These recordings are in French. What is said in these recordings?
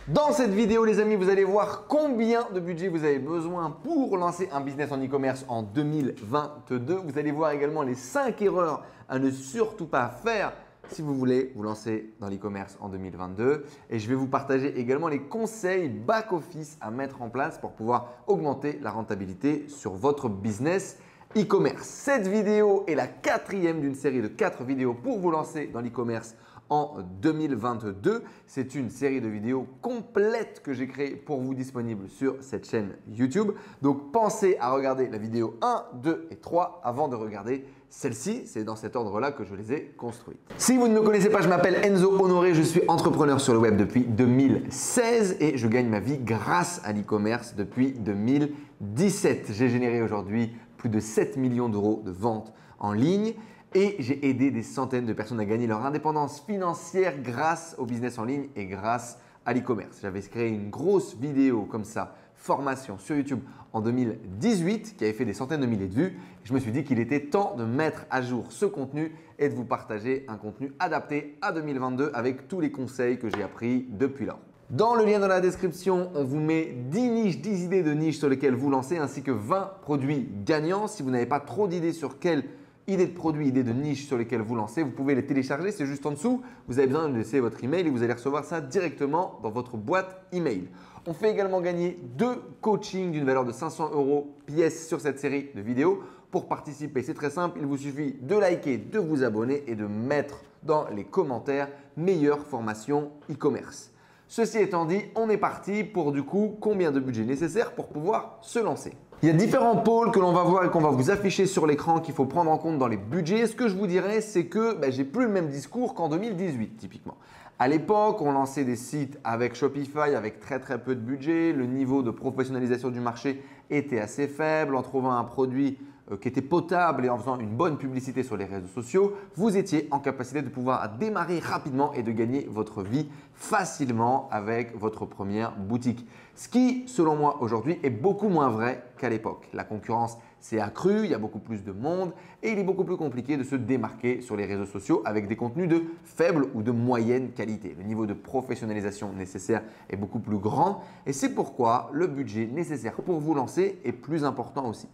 Dans cette vidéo, les amis, vous allez voir combien de budget vous avez besoin pour lancer un business en e-commerce en 2022. Vous allez voir également les 5 erreurs à ne surtout pas faire si vous voulez vous lancer dans l'e-commerce en 2022. Et je vais vous partager également les conseils back-office à mettre en place pour pouvoir augmenter la rentabilité sur votre business e-commerce. Cette vidéo est la 4e d'une série de 4 vidéos pour vous lancer dans l'e-commerce en 2022. C'est une série de vidéos complète que j'ai créée pour vous disponible sur cette chaîne YouTube. Donc, pensez à regarder la vidéo 1, 2 et 3 avant de regarder celle-ci. C'est dans cet ordre-là que je les ai construites. Si vous ne me connaissez pas, je m'appelle Enzo Honoré. Je suis entrepreneur sur le web depuis 2016 et je gagne ma vie grâce à l'e-commerce depuis 2017. J'ai généré aujourd'hui plus de 7 millions d'euros de ventes en ligne. Et j'ai aidé des centaines de personnes à gagner leur indépendance financière grâce au business en ligne et grâce à l'e-commerce. J'avais créé une grosse vidéo comme ça, formation sur YouTube en 2018 qui avait fait des centaines de milliers de vues. Je me suis dit qu'il était temps de mettre à jour ce contenu et de vous partager un contenu adapté à 2022 avec tous les conseils que j'ai appris depuis lors. Dans le lien dans la description, on vous met 10 niches, 10 idées de niches sur lesquelles vous lancez ainsi que 20 produits gagnants. Si vous n'avez pas trop d'idées sur quelles idées de produits, idées de niches sur lesquelles vous lancez, vous pouvez les télécharger, c'est juste en dessous. Vous avez besoin de laisser votre email et vous allez recevoir ça directement dans votre boîte email. On fait également gagner 2 coachings d'une valeur de 500 € pièce sur cette série de vidéos. Pour participer, c'est très simple, il vous suffit de liker, de vous abonner et de mettre dans les commentaires meilleure formation e-commerce. Ceci étant dit, on est parti pour du coup combien de budget nécessaire pour pouvoir se lancer. Il y a différents pôles que l'on va voir et qu'on va vous afficher sur l'écran qu'il faut prendre en compte dans les budgets. Ce que je vous dirais, c'est que j'ai plus le même discours qu'en 2018 typiquement. À l'époque, on lançait des sites avec Shopify avec très peu de budget. Le niveau de professionnalisation du marché était assez faible. En trouvant un produit qui était potable et en faisant une bonne publicité sur les réseaux sociaux, vous étiez en capacité de pouvoir démarrer rapidement et de gagner votre vie facilement avec votre première boutique. Ce qui, selon moi, aujourd'hui est beaucoup moins vrai qu'à l'époque. La concurrence s'est accrue, il y a beaucoup plus de monde et il est beaucoup plus compliqué de se démarquer sur les réseaux sociaux avec des contenus de faible ou de moyenne qualité. Le niveau de professionnalisation nécessaire est beaucoup plus grand et c'est pourquoi le budget nécessaire pour vous lancer est plus important aussi.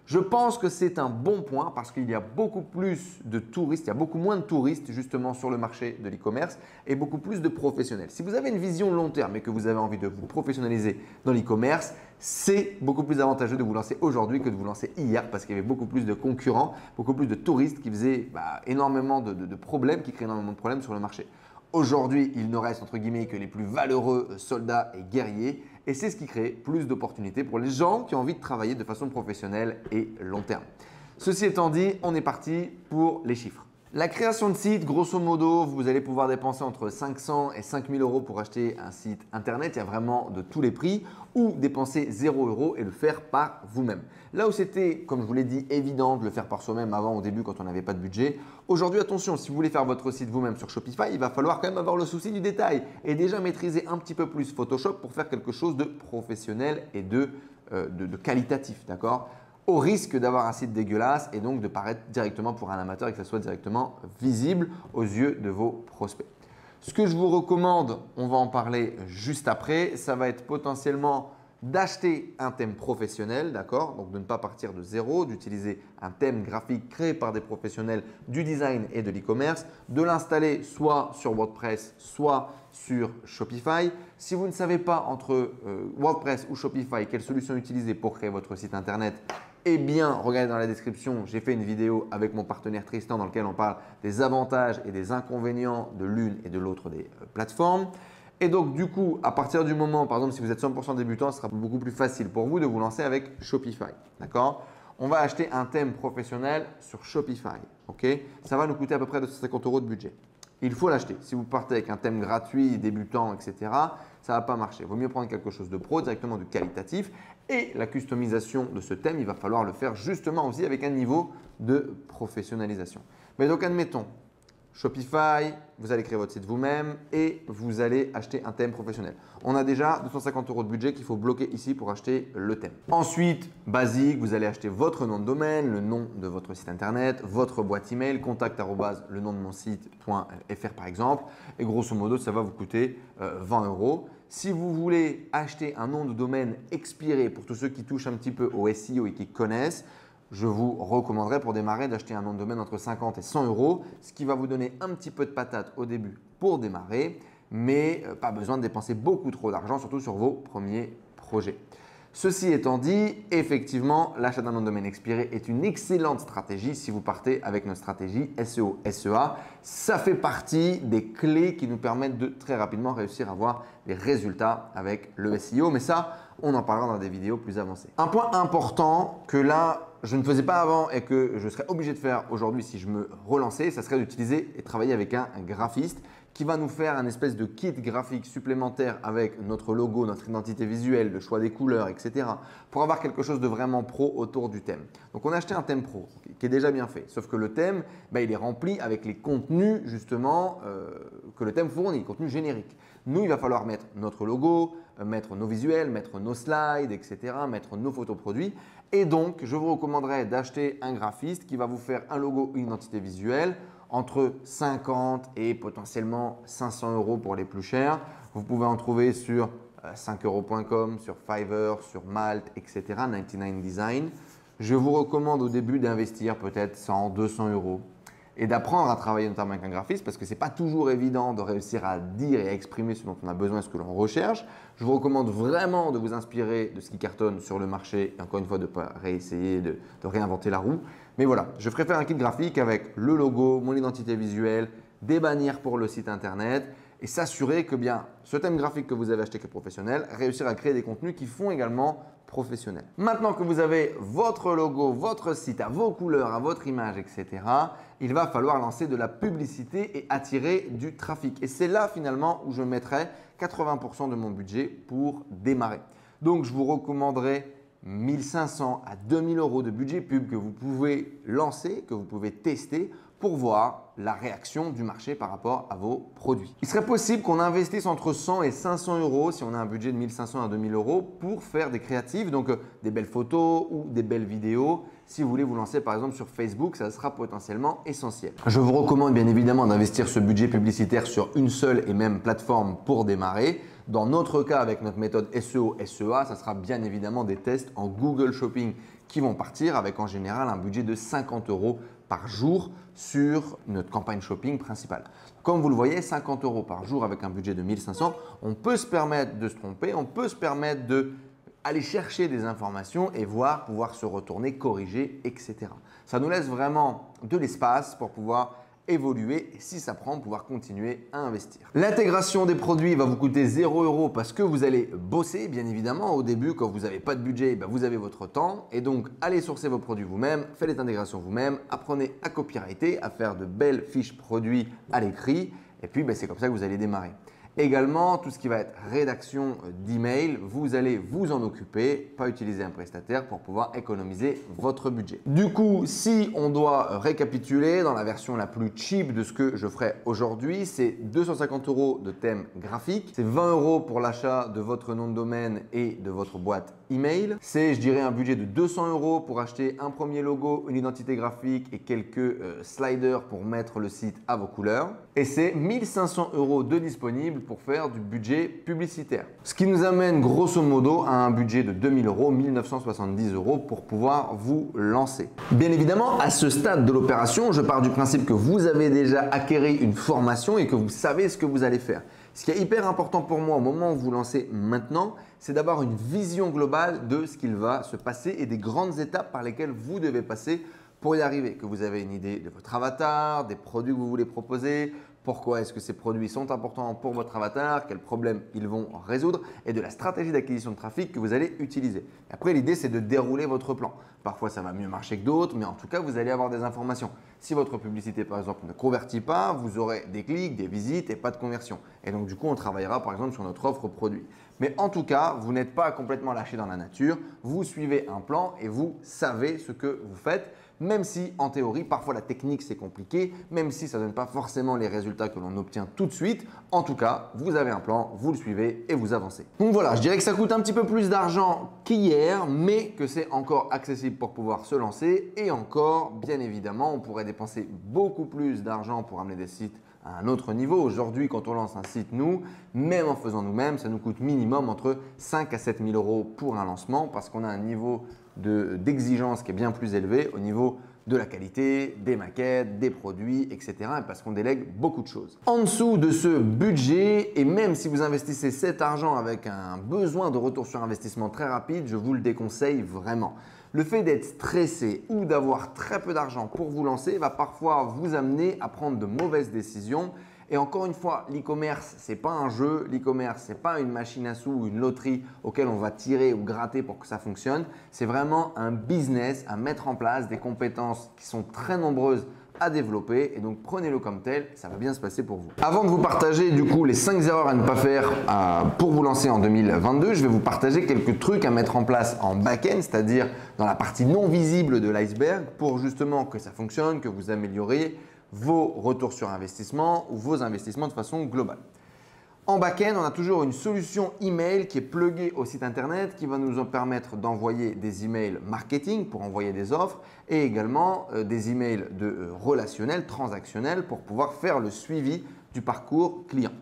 Je pense que c'est un bon point parce qu'il y a beaucoup plus de touristes, il y a beaucoup moins de touristes justement sur le marché de l'e-commerce et beaucoup plus de professionnels. Si vous avez une vision long terme et que vous avez envie de vous professionnaliser dans l'e-commerce, c'est beaucoup plus avantageux de vous lancer aujourd'hui que de vous lancer hier parce qu'il y avait beaucoup plus de concurrents, beaucoup plus de touristes qui faisaient énormément de problèmes, qui créaient énormément de problèmes sur le marché. Aujourd'hui, il ne reste entre guillemets que les plus valeureux soldats et guerriers et c'est ce qui crée plus d'opportunités pour les gens qui ont envie de travailler de façon professionnelle et long terme. Ceci étant dit, on est parti pour les chiffres. La création de site, grosso modo, vous allez pouvoir dépenser entre 500 et 5000 € pour acheter un site internet. Il y a vraiment de tous les prix ou dépenser 0 € et le faire par vous-même. Là où c'était, comme je vous l'ai dit, évident de le faire par soi-même avant au début quand on n'avait pas de budget. Aujourd'hui, attention, si vous voulez faire votre site vous-même sur Shopify, il va falloir quand même avoir le souci du détail et déjà maîtriser un petit peu plus Photoshop pour faire quelque chose de professionnel et de qualitatif, d'accord ? Au risque d'avoir un site dégueulasse et donc de paraître directement pour un amateur et que ça soit directement visible aux yeux de vos prospects. Ce que je vous recommande, on va en parler juste après, ça va être potentiellement d'acheter un thème professionnel, d'accord? Donc de ne pas partir de zéro, d'utiliser un thème graphique créé par des professionnels du design et de l'e-commerce, de l'installer soit sur WordPress, soit sur Shopify. Si vous ne savez pas entre WordPress ou Shopify quelle solution utiliser pour créer votre site internet, eh bien, regardez dans la description, j'ai fait une vidéo avec mon partenaire Tristan dans laquelle on parle des avantages et des inconvénients de l'une et de l'autre des plateformes. Et donc, du coup, à partir du moment, par exemple, si vous êtes 100% débutant, ce sera beaucoup plus facile pour vous de vous lancer avec Shopify. D'accord? On va acheter un thème professionnel sur Shopify. Ok? Ça va nous coûter à peu près 250 € de budget. Il faut l'acheter. Si vous partez avec un thème gratuit, débutant, etc., ça ne va pas marcher. Il vaut mieux prendre quelque chose de pro, directement de qualitatif. Et la customisation de ce thème, il va falloir le faire justement aussi avec un niveau de professionnalisation. Mais donc, admettons, Shopify, vous allez créer votre site vous-même et vous allez acheter un thème professionnel. On a déjà 250 € de budget qu'il faut bloquer ici pour acheter le thème. Ensuite, basique, vous allez acheter votre nom de domaine, le nom de votre site internet, votre boîte email, contact le nom de mon site.fr par exemple. Et grosso modo, ça va vous coûter 20 €. Si vous voulez acheter un nom de domaine expiré, pour tous ceux qui touchent un petit peu au SEO et qui connaissent, je vous recommanderais pour démarrer d'acheter un nom de domaine entre 50 et 100 €, ce qui va vous donner un petit peu de patate au début pour démarrer, mais pas besoin de dépenser beaucoup trop d'argent, surtout sur vos premiers projets. Ceci étant dit, effectivement, l'achat d'un nom de domaine expiré est une excellente stratégie si vous partez avec notre stratégie SEO, SEA. Ça fait partie des clés qui nous permettent de très rapidement réussir à avoir des résultats avec le SEO, mais ça, on en parlera dans des vidéos plus avancées. Un point important que là, je ne faisais pas avant et que je serais obligé de faire aujourd'hui si je me relançais, ça serait d'utiliser et travailler avec un graphiste qui va nous faire un espèce de kit graphique supplémentaire avec notre logo, notre identité visuelle, le choix des couleurs, etc. pour avoir quelque chose de vraiment pro autour du thème. Donc, on a acheté un thème pro qui est déjà bien fait, sauf que le thème, il est rempli avec les contenus justement que le thème fournit, contenus génériques. Nous, il va falloir mettre notre logo, mettre nos visuels, mettre nos slides, etc., mettre nos photos produits. Et donc, je vous recommanderais d'acheter un graphiste qui va vous faire un logo, une identité visuelle entre 50 et potentiellement 500 € pour les plus chers. Vous pouvez en trouver sur 5euros.com, sur Fiverr, sur Malte, etc., 99 Design. Je vous recommande au début d'investir peut-être 100, 200 € et d'apprendre à travailler notamment avec un graphiste parce que ce n'est pas toujours évident de réussir à dire et à exprimer ce dont on a besoin et ce que l'on recherche. Je vous recommande vraiment de vous inspirer de ce qui cartonne sur le marché et encore une fois de ne pas réessayer de réinventer la roue. Mais voilà, je préfère un kit graphique avec le logo, mon identité visuelle, des bannières pour le site internet et s'assurer que bien ce thème graphique que vous avez acheté qui est professionnel, réussir à créer des contenus qui font également professionnel. Maintenant que vous avez votre logo, votre site à vos couleurs, à votre image, etc., il va falloir lancer de la publicité et attirer du trafic. Et c'est là finalement où je mettrai 80% de mon budget pour démarrer. Donc, je vous recommanderais 1500 à 2000 € de budget pub que vous pouvez lancer, que vous pouvez tester pour voir la réaction du marché par rapport à vos produits. Il serait possible qu'on investisse entre 100 et 500 € si on a un budget de 1500 à 2000 € pour faire des créatives, donc des belles photos ou des belles vidéos. Si vous voulez vous lancer par exemple sur Facebook, ça sera potentiellement essentiel. Je vous recommande bien évidemment d'investir ce budget publicitaire sur une seule et même plateforme pour démarrer. Dans notre cas, avec notre méthode SEO, SEA, ça sera bien évidemment des tests en Google Shopping qui vont partir avec en général un budget de 50 € par jour sur notre campagne shopping principale. Comme vous le voyez, 50 € par jour avec un budget de 1500, on peut se permettre de se tromper, on peut se permettre d'aller chercher des informations et pouvoir se retourner, corriger, etc. Ça nous laisse vraiment de l'espace pour pouvoir évoluer et si ça prend, pouvoir continuer à investir. L'intégration des produits va vous coûter 0 € parce que vous allez bosser bien évidemment. Au début, quand vous n'avez pas de budget, vous avez votre temps et donc allez sourcer vos produits vous-même, faites les intégrations vous-même, apprenez à copywriter, à faire de belles fiches produits à l'écrit et puis c'est comme ça que vous allez démarrer. Également, tout ce qui va être rédaction d'email, vous allez vous en occuper, pas utiliser un prestataire pour pouvoir économiser votre budget. Du coup, si on doit récapituler dans la version la plus cheap de ce que je ferai aujourd'hui, c'est 250 € de thème graphique, c'est 20 € pour l'achat de votre nom de domaine et de votre boîte email. C'est, je dirais, un budget de 200 € pour acheter un premier logo, une identité graphique et quelques sliders pour mettre le site à vos couleurs. Et c'est 1500 € de disponible pour faire du budget publicitaire. Ce qui nous amène grosso modo à un budget de 2000 €, 1970 € pour pouvoir vous lancer. Bien évidemment, à ce stade de l'opération, je pars du principe que vous avez déjà acquéri une formation et que vous savez ce que vous allez faire. Ce qui est hyper important pour moi au moment où vous lancez maintenant, c'est d'avoir une vision globale de ce qu'il va se passer et des grandes étapes par lesquelles vous devez passer pour y arriver. Que vous avez une idée de votre avatar, des produits que vous voulez proposer, pourquoi est-ce que ces produits sont importants pour votre avatar, quels problèmes ils vont résoudre et de la stratégie d'acquisition de trafic que vous allez utiliser. Après, l'idée, c'est de dérouler votre plan. Parfois, ça va mieux marcher que d'autres, mais en tout cas, vous allez avoir des informations. Si votre publicité, par exemple, ne convertit pas, vous aurez des clics, des visites et pas de conversion. Et donc, du coup, on travaillera, par exemple, sur notre offre produit. Mais en tout cas, vous n'êtes pas complètement lâché dans la nature. Vous suivez un plan et vous savez ce que vous faites. même si en théorie, parfois la technique c'est compliqué, même si ça ne donne pas forcément les résultats que l'on obtient tout de suite. En tout cas, vous avez un plan, vous le suivez et vous avancez. Donc voilà, je dirais que ça coûte un petit peu plus d'argent qu'hier, mais que c'est encore accessible pour pouvoir se lancer. Et encore, bien évidemment, on pourrait dépenser beaucoup plus d'argent pour amener des sites à un autre niveau. Aujourd'hui, quand on lance un site, nous, même en faisant nous-mêmes, ça nous coûte minimum entre 5 à 7 000 euros pour un lancement parce qu'on a un niveau d'exigence qui est bien plus élevé au niveau de la qualité, des maquettes, des produits, etc. et parce qu'on délègue beaucoup de choses. En dessous de ce budget, et même si vous investissez cet argent avec un besoin de retour sur investissement très rapide, je vous le déconseille vraiment. Le fait d'être stressé ou d'avoir très peu d'argent pour vous lancer va parfois vous amener à prendre de mauvaises décisions. Et encore une fois, l'e-commerce, ce n'est pas un jeu, l'e-commerce, ce n'est pas une machine à sous ou une loterie auquel on va tirer ou gratter pour que ça fonctionne. C'est vraiment un business à mettre en place, des compétences qui sont très nombreuses à développer et donc prenez-le comme tel, ça va bien se passer pour vous. Avant de vous partager du coup les 5 erreurs à ne pas faire pour vous lancer en 2022, je vais vous partager quelques trucs à mettre en place en back-end, c'est-à-dire dans la partie non visible de l'iceberg pour justement que ça fonctionne, que vous amélioriez vos retours sur investissement ou vos investissements de façon globale. En back-end, on a toujours une solution email qui est pluguée au site internet qui va nous permettre d'envoyer des emails marketing pour envoyer des offres et également des emails relationnels, transactionnels pour pouvoir faire le suivi du parcours client.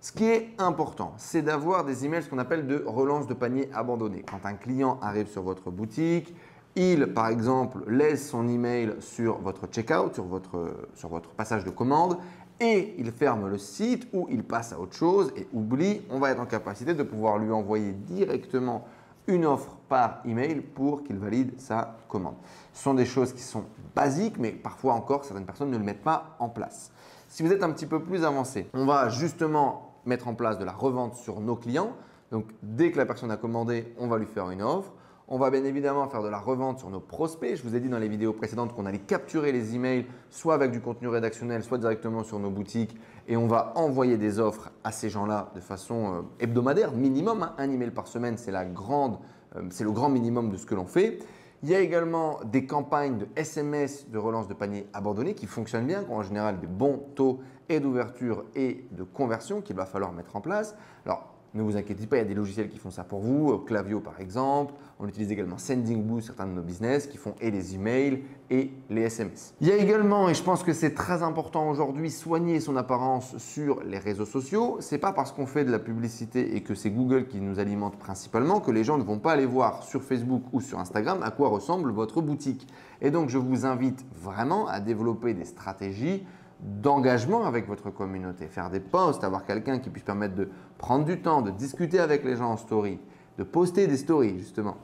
Ce qui est important, c'est d'avoir des emails, ce qu'on appelle de relance de panier abandonné. Quand un client arrive sur votre boutique, il, par exemple, laisse son email sur votre checkout, sur votre passage de commande et il ferme le site ou il passe à autre chose et oublie, on va être en capacité de pouvoir lui envoyer directement une offre par email pour qu'il valide sa commande. Ce sont des choses qui sont basiques, mais parfois encore, certaines personnes ne le mettent pas en place. Si vous êtes un petit peu plus avancé, on va justement mettre en place de la revente sur nos clients. Donc, dès que la personne a commandé, on va lui faire une offre. On va bien évidemment faire de la revente sur nos prospects. Je vous ai dit dans les vidéos précédentes qu'on allait capturer les emails soit avec du contenu rédactionnel, soit directement sur nos boutiques et on va envoyer des offres à ces gens-là de façon hebdomadaire, minimum. Un email par semaine, c'est le grand minimum de ce que l'on fait. Il y a également des campagnes de SMS de relance de panier abandonné qui fonctionnent bien, qui ont en général des bons taux et d'ouverture et de conversion qu'il va falloir mettre en place. Alors, ne vous inquiétez pas, il y a des logiciels qui font ça pour vous, Klaviyo par exemple. On utilise également Sendinblue, certains de nos business qui font et les emails et les SMS. Il y a également, et je pense que c'est très important aujourd'hui, soigner son apparence sur les réseaux sociaux. Ce n'est pas parce qu'on fait de la publicité et que c'est Google qui nous alimente principalement que les gens ne vont pas aller voir sur Facebook ou sur Instagram à quoi ressemble votre boutique. Et donc, je vous invite vraiment à développer des stratégies d'engagement avec votre communauté, faire des posts, avoir quelqu'un qui puisse permettre de prendre du temps, de discuter avec les gens en story, de poster des stories justement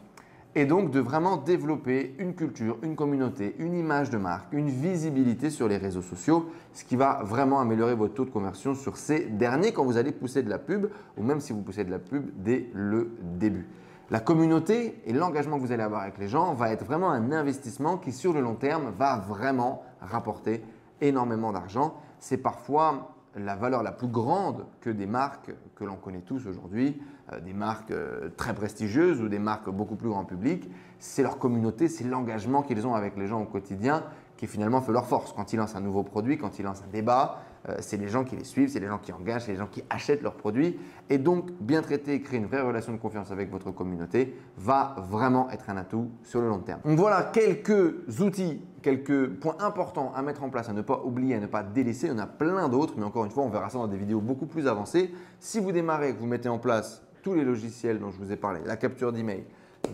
et donc de vraiment développer une culture, une communauté, une image de marque, une visibilité sur les réseaux sociaux, ce qui va vraiment améliorer votre taux de conversion sur ces derniers quand vous allez pousser de la pub ou même si vous poussez de la pub dès le début. La communauté et l'engagement que vous allez avoir avec les gens va être vraiment un investissement qui sur le long terme va vraiment rapporter énormément d'argent. C'est parfois la valeur la plus grande que des marques que l'on connaît tous aujourd'hui, des marques très prestigieuses ou des marques beaucoup plus grand public. C'est leur communauté, c'est l'engagement qu'ils ont avec les gens au quotidien qui finalement fait leur force. Quand ils lancent un nouveau produit, quand ils lancent un débat, c'est les gens qui les suivent, c'est les gens qui engagent, c'est les gens qui achètent leurs produits. Et donc, bien traiter et créer une vraie relation de confiance avec votre communauté va vraiment être un atout sur le long terme. Donc voilà quelques outils, quelques points importants à mettre en place, à ne pas oublier, à ne pas délaisser. Il y en a plein d'autres, mais encore une fois, on verra ça dans des vidéos beaucoup plus avancées. Si vous démarrez et que vous mettez en place tous les logiciels dont je vous ai parlé, la capture d'email,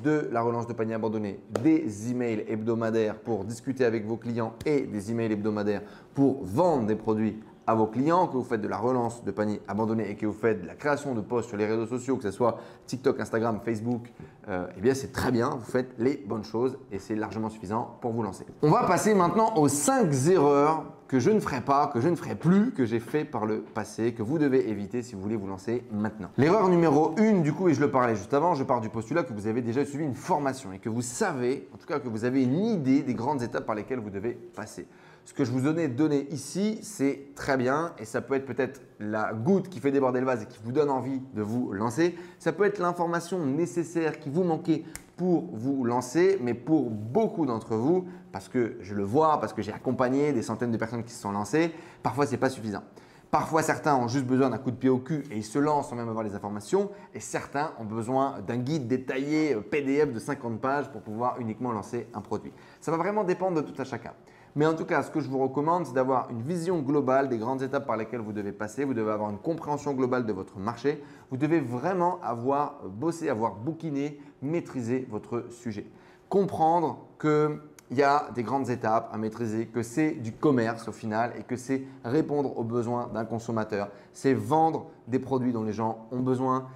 de la relance de panier abandonné, des emails hebdomadaires pour discuter avec vos clients et des emails hebdomadaires pour vendre des produits à vos clients, que vous faites de la relance de panier abandonné et que vous faites de la création de posts sur les réseaux sociaux, que ce soit TikTok, Instagram, Facebook, eh bien c'est très bien, vous faites les bonnes choses et c'est largement suffisant pour vous lancer. On va passer maintenant aux 5 erreurs que je ne ferai pas, que je ne ferai plus, que j'ai fait par le passé, que vous devez éviter si vous voulez vous lancer maintenant. L'erreur numéro 1, du coup, et je le parlais juste avant, je pars du postulat que vous avez déjà suivi une formation et que vous savez, en tout cas que vous avez une idée des grandes étapes par lesquelles vous devez passer. Ce que je vous ai donné ici, c'est très bien et ça peut être peut-être la goutte qui fait déborder le vase et qui vous donne envie de vous lancer. Ça peut être l'information nécessaire qui vous manquait pour vous lancer, mais pour beaucoup d'entre vous, parce que je le vois, parce que j'ai accompagné des centaines de personnes qui se sont lancées, parfois ce n'est pas suffisant. Parfois, certains ont juste besoin d'un coup de pied au cul et ils se lancent sans même avoir les informations. Et certains ont besoin d'un guide détaillé PDF de 50 pages pour pouvoir uniquement lancer un produit. Ça va vraiment dépendre de tout à chacun. Mais en tout cas, ce que je vous recommande, c'est d'avoir une vision globale des grandes étapes par lesquelles vous devez passer. Vous devez avoir une compréhension globale de votre marché. Vous devez vraiment avoir bossé, avoir bouquiné, maîtrisé votre sujet. Comprendre que il y a des grandes étapes à maîtriser, que c'est du commerce au final et que c'est répondre aux besoins d'un consommateur. C'est vendre des produits dont les gens ont besoin.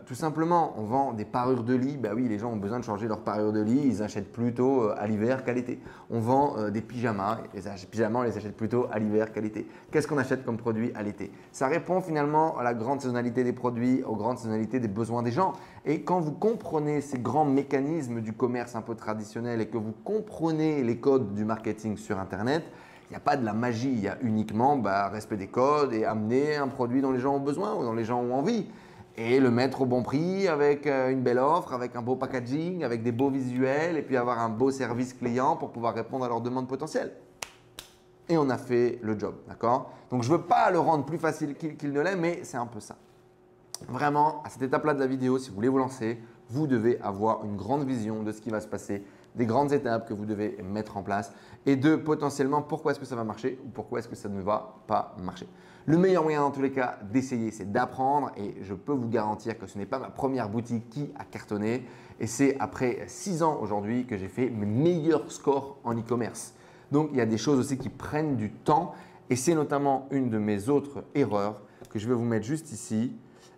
Tout simplement, on vend des parures de lit. Ben oui, les gens ont besoin de changer leur parure de lit. Ils achètent plutôt à l'hiver qu'à l'été. On vend des pyjamas. Les pyjamas, on les achète plutôt à l'hiver qu'à l'été. Qu'est-ce qu'on achète comme produit à l'été? Ça répond finalement à la grande saisonnalité des produits, aux grandes saisonnalités des besoins des gens. Et quand vous comprenez ces grands mécanismes du commerce un peu traditionnel et que vous comprenez les codes du marketing sur Internet, il n'y a pas de la magie. Il y a uniquement respect des codes et amener un produit dont les gens ont besoin ou dont les gens ont envie. Et le mettre au bon prix avec une belle offre, avec un beau packaging, avec des beaux visuels et puis avoir un beau service client pour pouvoir répondre à leurs demandes potentielles. Et on a fait le job, d'accord? Donc, je ne veux pas le rendre plus facile qu'il ne l'est, mais c'est un peu ça. Vraiment, à cette étape-là de la vidéo, si vous voulez vous lancer, vous devez avoir une grande vision de ce qui va se passer, des grandes étapes que vous devez mettre en place et de potentiellement pourquoi est-ce que ça va marcher ou pourquoi est-ce que ça ne va pas marcher. Le meilleur moyen dans tous les cas d'essayer, c'est d'apprendre et je peux vous garantir que ce n'est pas ma première boutique qui a cartonné et c'est après 6 ans aujourd'hui que j'ai fait mes meilleurs scores en e-commerce. Donc, il y a des choses aussi qui prennent du temps et c'est notamment une de mes autres erreurs que je vais vous mettre juste ici.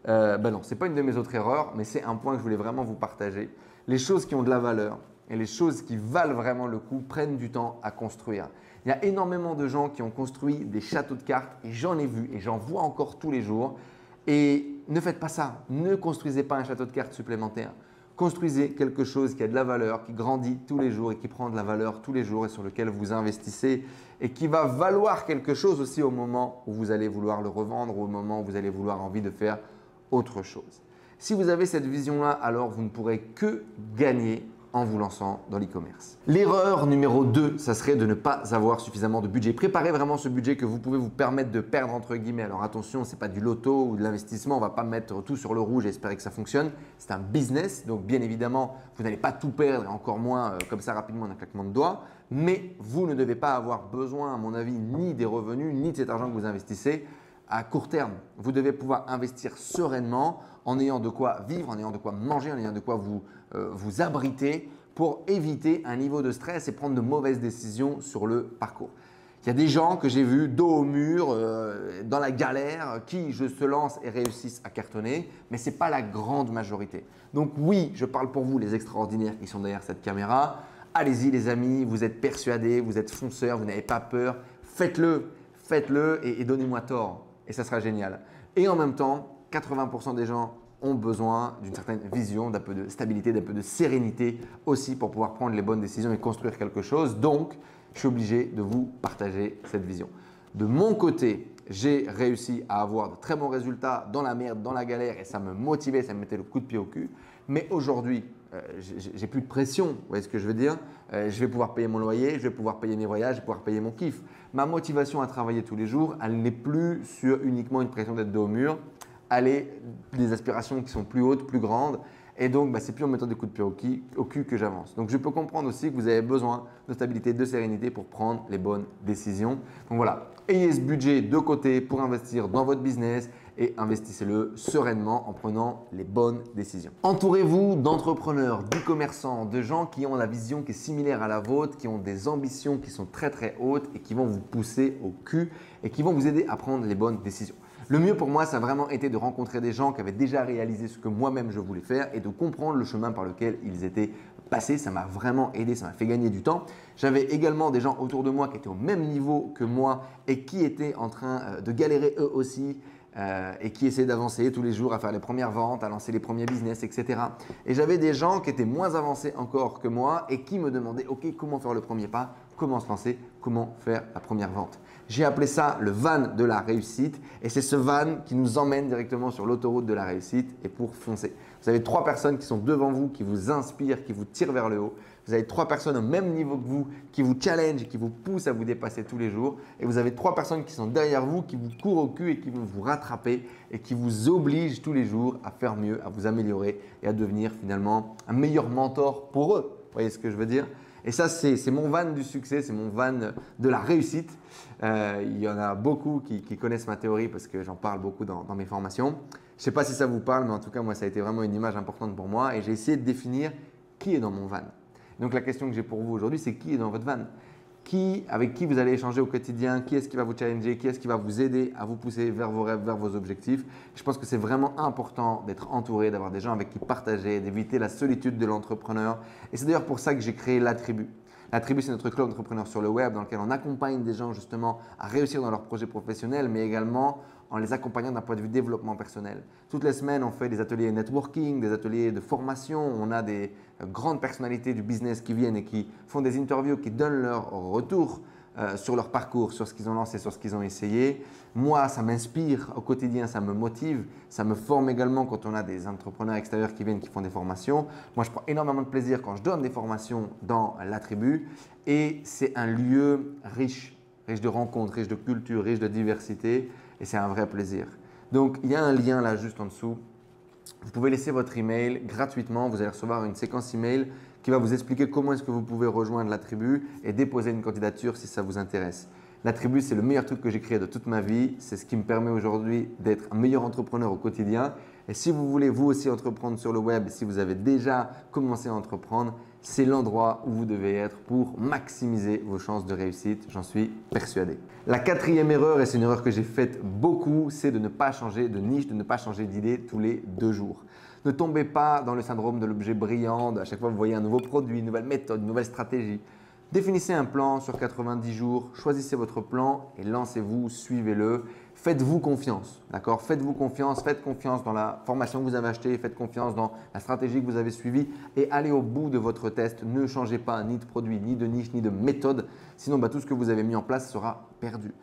Non, ce n'est pas une de mes autres erreurs, mais c'est un point que je voulais vraiment vous partager. Les choses qui ont de la valeur et les choses qui valent vraiment le coup prennent du temps à construire. Il y a énormément de gens qui ont construit des châteaux de cartes et j'en ai vu et j'en vois encore tous les jours. Et ne faites pas ça. Ne construisez pas un château de cartes supplémentaire. Construisez quelque chose qui a de la valeur, qui grandit tous les jours et qui prend de la valeur tous les jours et sur lequel vous investissez et qui va valoir quelque chose aussi au moment où vous allez vouloir le revendre ou au moment où vous allez vouloir envie de faire autre chose. Si vous avez cette vision-là, alors vous ne pourrez que gagner en vous lançant dans l'e-commerce. L'erreur numéro 2, ça serait de ne pas avoir suffisamment de budget. Préparez vraiment ce budget que vous pouvez vous permettre de perdre entre guillemets. Alors attention, ce n'est pas du loto ou de l'investissement, on ne va pas mettre tout sur le rouge et espérer que ça fonctionne. C'est un business, donc bien évidemment, vous n'allez pas tout perdre et encore moins comme ça rapidement en un claquement de doigts. Mais vous ne devez pas avoir besoin, à mon avis, ni des revenus, ni de cet argent que vous investissez à court terme. Vous devez pouvoir investir sereinement en ayant de quoi vivre, en ayant de quoi manger, en ayant de quoi vous abriter pour éviter un niveau de stress et prendre de mauvaises décisions sur le parcours. Il y a des gens que j'ai vus dos au mur, dans la galère, qui se lancent et réussissent à cartonner, mais ce n'est pas la grande majorité. Donc oui, je parle pour vous, les extraordinaires qui sont derrière cette caméra. Allez-y les amis, vous êtes persuadés, vous êtes fonceurs, vous n'avez pas peur. Faites-le et donnez-moi tort. Et ça sera génial. Et en même temps, 80% des gens ont besoin d'une certaine vision, d'un peu de stabilité, d'un peu de sérénité aussi pour pouvoir prendre les bonnes décisions et construire quelque chose. Donc, je suis obligé de vous partager cette vision. De mon côté, j'ai réussi à avoir de très bons résultats dans la merde, dans la galère et ça me motivait, ça me mettait le coup de pied au cul. Mais aujourd'hui, j'ai plus de pression, vous voyez ce que je veux dire? Je vais pouvoir payer mon loyer, je vais pouvoir payer mes voyages, je vais pouvoir payer mon kiff. Ma motivation à travailler tous les jours, elle n'est plus sur uniquement une pression d'être dos au mur, elle est des aspirations qui sont plus hautes, plus grandes. Et donc, c'est plus en mettant des coups de pied au cul que j'avance. Donc, je peux comprendre aussi que vous avez besoin de stabilité, de sérénité pour prendre les bonnes décisions. Donc voilà, ayez ce budget de côté pour investir dans votre business et investissez-le sereinement en prenant les bonnes décisions. Entourez-vous d'entrepreneurs, d'e-commerçants, de gens qui ont la vision qui est similaire à la vôtre, qui ont des ambitions qui sont très très hautes et qui vont vous pousser au cul et qui vont vous aider à prendre les bonnes décisions. Le mieux pour moi, ça a vraiment été de rencontrer des gens qui avaient déjà réalisé ce que moi-même je voulais faire et de comprendre le chemin par lequel ils étaient passés. Ça m'a vraiment aidé, ça m'a fait gagner du temps. J'avais également des gens autour de moi qui étaient au même niveau que moi et qui étaient en train de galérer eux aussi et qui essayaient d'avancer tous les jours à faire les premières ventes, à lancer les premiers business, etc. Et j'avais des gens qui étaient moins avancés encore que moi et qui me demandaient « Ok, comment faire le premier pas ? comment se lancer, comment faire la première vente. J'ai appelé ça le van de la réussite et c'est ce van qui nous emmène directement sur l'autoroute de la réussite et pour foncer. Vous avez 3 personnes qui sont devant vous, qui vous inspirent, qui vous tirent vers le haut. Vous avez 3 personnes au même niveau que vous, qui vous challengent et qui vous poussent à vous dépasser tous les jours. Et vous avez 3 personnes qui sont derrière vous, qui vous courent au cul et qui vont vous rattraper et qui vous obligent tous les jours à faire mieux, à vous améliorer et à devenir finalement un meilleur mentor pour eux. Vous voyez ce que je veux dire? Et ça, c'est mon van du succès, c'est mon van de la réussite. Il y en a beaucoup qui connaissent ma théorie parce que j'en parle beaucoup dans mes formations. Je ne sais pas si ça vous parle, mais en tout cas, moi, ça a été vraiment une image importante pour moi et j'ai essayé de définir qui est dans mon van. Donc, la question que j'ai pour vous aujourd'hui, c'est qui est dans votre van? Avec qui vous allez échanger au quotidien? Qui est-ce qui va vous challenger? Qui est-ce qui va vous aider à vous pousser vers vos rêves, vers vos objectifs? Je pense que c'est vraiment important d'être entouré, d'avoir des gens avec qui partager, d'éviter la solitude de l'entrepreneur. Et c'est d'ailleurs pour ça que j'ai créé La Tribu. La Tribu, c'est notre club d'entrepreneurs sur le web dans lequel on accompagne des gens justement à réussir dans leurs projets professionnels, mais également en les accompagnant d'un point de vue développement personnel. Toutes les semaines, on fait des ateliers networking, des ateliers de formation. On a des grandes personnalités du business qui viennent et qui font des interviews, qui donnent leur retour sur leur parcours, sur ce qu'ils ont lancé, sur ce qu'ils ont essayé. Moi, ça m'inspire au quotidien, ça me motive, ça me forme également quand on a des entrepreneurs extérieurs qui viennent, qui font des formations. Moi, je prends énormément de plaisir quand je donne des formations dans La Tribu et c'est un lieu riche de rencontres, riche de culture, riche de diversité et c'est un vrai plaisir. Donc, il y a un lien là juste en dessous. Vous pouvez laisser votre email gratuitement. Vous allez recevoir une séquence email qui va vous expliquer comment est-ce que vous pouvez rejoindre La Tribu et déposer une candidature si ça vous intéresse. La Tribu, c'est le meilleur truc que j'ai créé de toute ma vie. C'est ce qui me permet aujourd'hui d'être un meilleur entrepreneur au quotidien. Et si vous voulez vous aussi entreprendre sur le web, si vous avez déjà commencé à entreprendre, c'est l'endroit où vous devez être pour maximiser vos chances de réussite. J'en suis persuadé. La 4e erreur, et c'est une erreur que j'ai faite beaucoup, c'est de ne pas changer de niche, de ne pas changer d'idée tous les 2 jours. Ne tombez pas dans le syndrome de l'objet brillant. À chaque fois que vous voyez un nouveau produit, une nouvelle méthode, une nouvelle stratégie. Définissez un plan sur 90 jours, choisissez votre plan et lancez-vous, suivez-le. Faites-vous confiance, d'accord? Faites-vous confiance, faites confiance dans la formation que vous avez achetée, faites confiance dans la stratégie que vous avez suivie et allez au bout de votre test. Ne changez pas ni de produit, ni de niche, ni de méthode. Sinon, tout ce que vous avez mis en place sera perdu.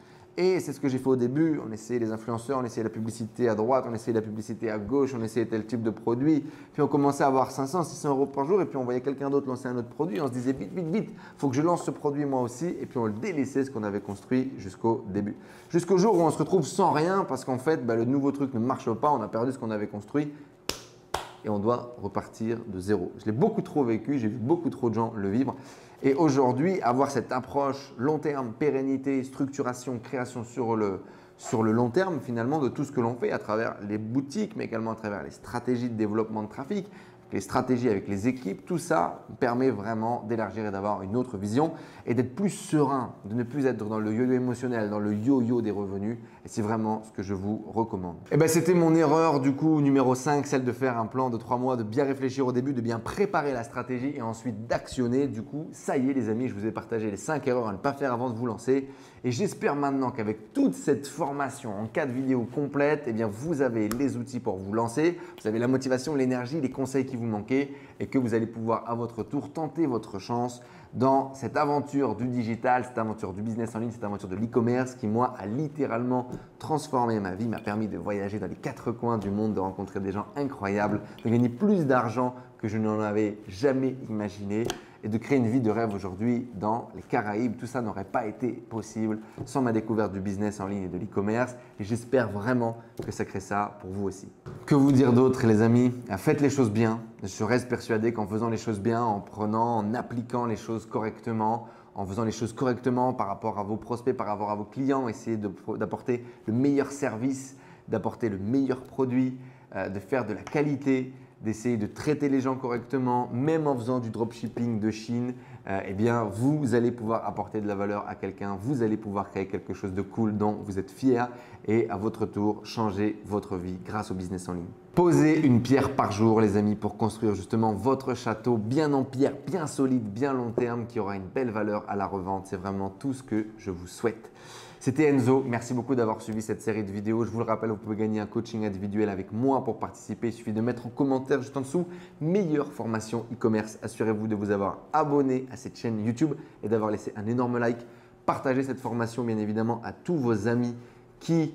Et c'est ce que j'ai fait au début. On essayait les influenceurs, on essayait la publicité à droite, on essayait la publicité à gauche, on essayait tel type de produit. Puis on commençait à avoir 500, 600 euros par jour et puis on voyait quelqu'un d'autre lancer un autre produit. On se disait vite, vite, vite, il faut que je lance ce produit moi aussi. Et puis on le délaissait ce qu'on avait construit jusqu'au début. Jusqu'au jour où on se retrouve sans rien parce qu'en fait, le nouveau truc ne marche pas, on a perdu ce qu'on avait construit et on doit repartir de zéro. Je l'ai beaucoup trop vécu, j'ai vu beaucoup trop de gens le vivre. Et aujourd'hui, avoir cette approche long terme, pérennité, structuration, création sur le long terme finalement de tout ce que l'on fait à travers les boutiques, mais également à travers les stratégies de développement de trafic, les stratégies avec les équipes, tout ça permet vraiment d'élargir et d'avoir une autre vision et d'être plus serein, de ne plus être dans le yo-yo émotionnel, dans le yo-yo des revenus. Et c'est vraiment ce que je vous recommande. Et c'était mon erreur du coup numéro 5, celle de faire un plan de 3 mois, de bien réfléchir au début, de bien préparer la stratégie et ensuite d'actionner. Du coup, ça y est les amis, je vous ai partagé les 5 erreurs à ne pas faire avant de vous lancer. Et j'espère maintenant qu'avec toute cette formation en 4 vidéos complètes, vous avez les outils pour vous lancer, vous avez la motivation, l'énergie, les conseils qui vous manquaient et que vous allez pouvoir à votre tour tenter votre chance dans cette aventure du digital, cette aventure du business en ligne, cette aventure de l'e-commerce qui, moi, a littéralement transformé ma vie, m'a permis de voyager dans les 4 coins du monde, de rencontrer des gens incroyables, de gagner plus d'argent que je n'en avais jamais imaginé et de créer une vie de rêve aujourd'hui dans les Caraïbes. Tout ça n'aurait pas été possible sans ma découverte du business en ligne et de l'e-commerce et j'espère vraiment que ça crée ça pour vous aussi. Que vous dire d'autre les amis? Faites les choses bien. Je reste persuadé qu'en faisant les choses bien, en appliquant les choses correctement, en faisant les choses correctement par rapport à vos prospects, par rapport à vos clients, essayez d'apporter le meilleur service, d'apporter le meilleur produit, de faire de la qualité, d'essayer de traiter les gens correctement, même en faisant du dropshipping de Chine, vous allez pouvoir apporter de la valeur à quelqu'un, vous allez pouvoir créer quelque chose de cool dont vous êtes fier et à votre tour, changer votre vie grâce au business en ligne. Posez une pierre par jour les amis pour construire justement votre château bien en pierre, bien solide, bien long terme qui aura une belle valeur à la revente. C'est vraiment tout ce que je vous souhaite. C'était Enzo, merci beaucoup d'avoir suivi cette série de vidéos. Je vous le rappelle, vous pouvez gagner un coaching individuel avec moi. Pour participer, il suffit de mettre en commentaire juste en dessous « Meilleure formation e-commerce ». Assurez-vous de vous avoir abonné à cette chaîne YouTube et d'avoir laissé un énorme like. Partagez cette formation bien évidemment à tous vos amis qui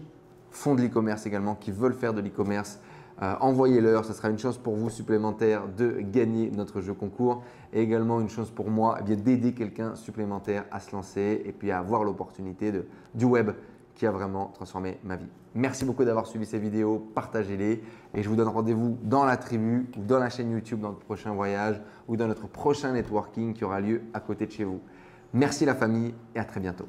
font de l'e-commerce également, qui veulent faire de l'e-commerce. Envoyez-leur, ce sera une chance pour vous supplémentaire de gagner notre jeu concours et également une chance pour moi d'aider quelqu'un supplémentaire à se lancer et puis à avoir l'opportunité du web qui a vraiment transformé ma vie. Merci beaucoup d'avoir suivi ces vidéos, partagez-les et je vous donne rendez-vous dans la tribu ou dans la chaîne YouTube dans notre prochain voyage ou dans notre prochain networking qui aura lieu à côté de chez vous. Merci la famille et à très bientôt.